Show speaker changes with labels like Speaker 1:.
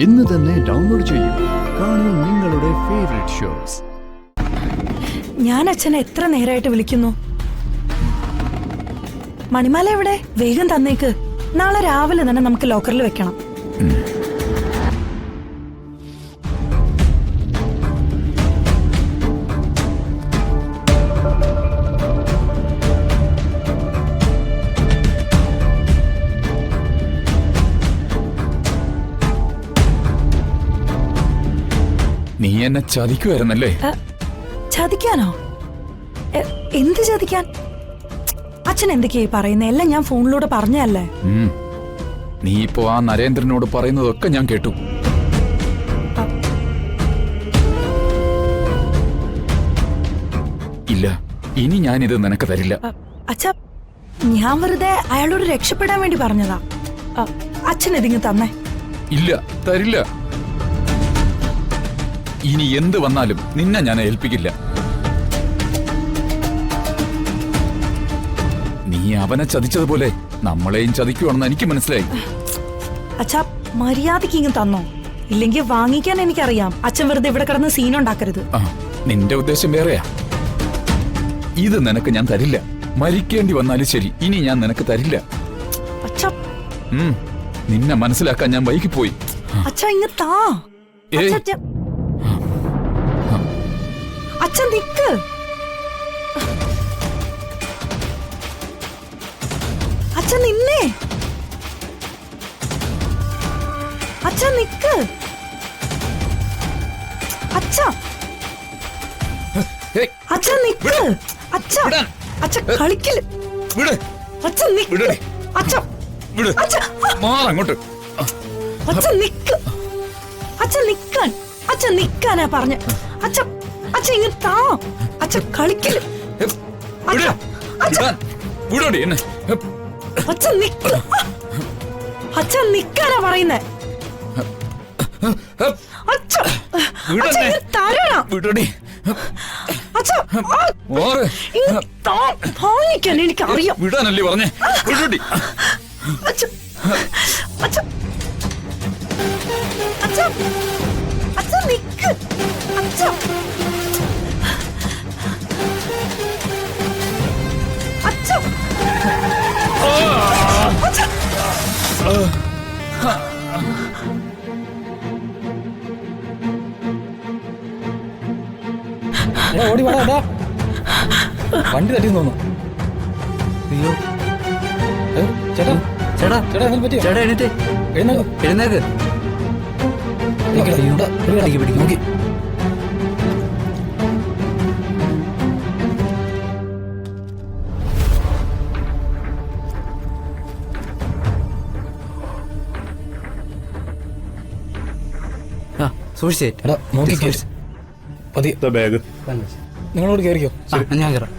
Speaker 1: ഇന്ന് തന്നെ ഡൗൺലോഡ് ചെയ്യൂ. കാണൂ നിങ്ങളുടെ ഫേവറേറ്റ് ഷോസ്.
Speaker 2: ഞാൻ അച്ഛനെ എത്ര നേരമായിട്ട് വിളിക്കുന്നു. മണിമാല എവിടെ? വേഗം തന്നേക്ക്. നാളെ രാവിലെ തന്നെ നമുക്ക് ലോക്കറിൽ വെക്കണം.
Speaker 3: നീ എന്നെ ചതിക്കുവായിരുന്നല്ലേ?
Speaker 2: ചതിക്കാനോ? എന്ത് ചതിക്കാൻ? അച്ഛൻ എന്തൊക്കെയായി പറയുന്നേ? എല്ലാം ഞാൻ ഫോണിലൂടെ പറഞ്ഞല്ലേ.
Speaker 3: നീ ഇപ്പോ ആ നരേന്ദ്രനോട് പറയുന്നതൊക്കെ ഞാൻ കേട്ടു. ഇല്ല, ഇനി ഞാനിത് നിനക്ക് തരില്ല.
Speaker 2: അച്ഛാ, ഞാൻ വെറുതെ അയാളോട് രക്ഷപ്പെടാൻ വേണ്ടി പറഞ്ഞതാ. അച്ഛൻ ഇതിങ്ങ് തന്നെ.
Speaker 3: ഇല്ല, തരില്ല. ഇനി എന്ത് വന്നാലും നിന്നെ ഞാൻ ഏൽപ്പിക്കില്ല. നീ അവനെ ചതിച്ചതുപോലെ നമ്മളെയും ചതിക്കുവാണെന്ന് എനിക്ക് മനസ്സിലായി.
Speaker 2: അച്ഛാ, മര്യാദക്ക് ഇങ്ങ് തന്നോ, ഇല്ലെങ്കിൽ വാങ്ങിക്കാൻ എനിക്കറിയാം. അച്ഛൻ വെറുതെ ഇവിടെ കിടന്ന് സീനുണ്ടാക്കരുത്.
Speaker 3: നിന്റെ ഉദ്ദേശം വേറെയാ. ഇത് നിനക്ക് ഞാൻ തരില്ല. മരിക്കേണ്ടി വന്നാലും ശരി, ഇനി ഞാൻ നിനക്ക് തരില്ല.
Speaker 2: അച്ഛാ,
Speaker 3: നിന്നെ മനസ്സിലാക്കാൻ ഞാൻ വൈകിപ്പോയി.
Speaker 2: അച്ഛാ, ഇങ്ങ് താ. അച്ഛൻ നിക്ക്. അച്ഛൻ നിന്നേ. അച്ഛൻ നിക്ക്. അച്ഛാ, അച്ഛൻ നിക്ക്. അച്ഛാ, അച്ഛൻ കളിക്കല്. അച്ഛൻ നിക്ക്. അച്ഛാ,
Speaker 3: അങ്ങോട്ട്.
Speaker 2: അച്ഛൻ നിക്ക്. അച്ഛൻ നിക്കാൻ. അച്ഛൻ നിക്കാനാ പറഞ്ഞ. അച്ഛൻ, അച്ഛൻ ഇങ്ങ് താ. അച്ഛൻ കളിക്കല്. അച്ഛൻ നിക്ക്. അച്ഛൻ നിക്കാനാ പറയുന്നേ. അച്ഛൻ എനിക്കറിയാം.
Speaker 3: വിടാനല്ലേ പറഞ്ഞേ?
Speaker 2: അച്ഛൻ, അച്ഛൻ, അച്ഛൻ, അച്ഛൻ നിക്ക്. അച്ഛൻ, അച്ഛൻ, അച്ഛൻ.
Speaker 4: ഓടി വാടാ. വണ്ടി തട്ടി തോന്നുന്നു. അയ്യോ ചേട്ടാ, ചേട്ടാ, ചേട്ടാ, എന്തെങ്കിലും പറ്റിയോ? ചേട്ടാ, എഴുന്നേറ്റ്. എഴുന്നേക്ക്. നോക്കി. സൂക്ഷിച്ചേ. നോക്കി. ബാഗ് നിങ്ങളോട് കയറിക്കോ. ഞാൻ കയറാം.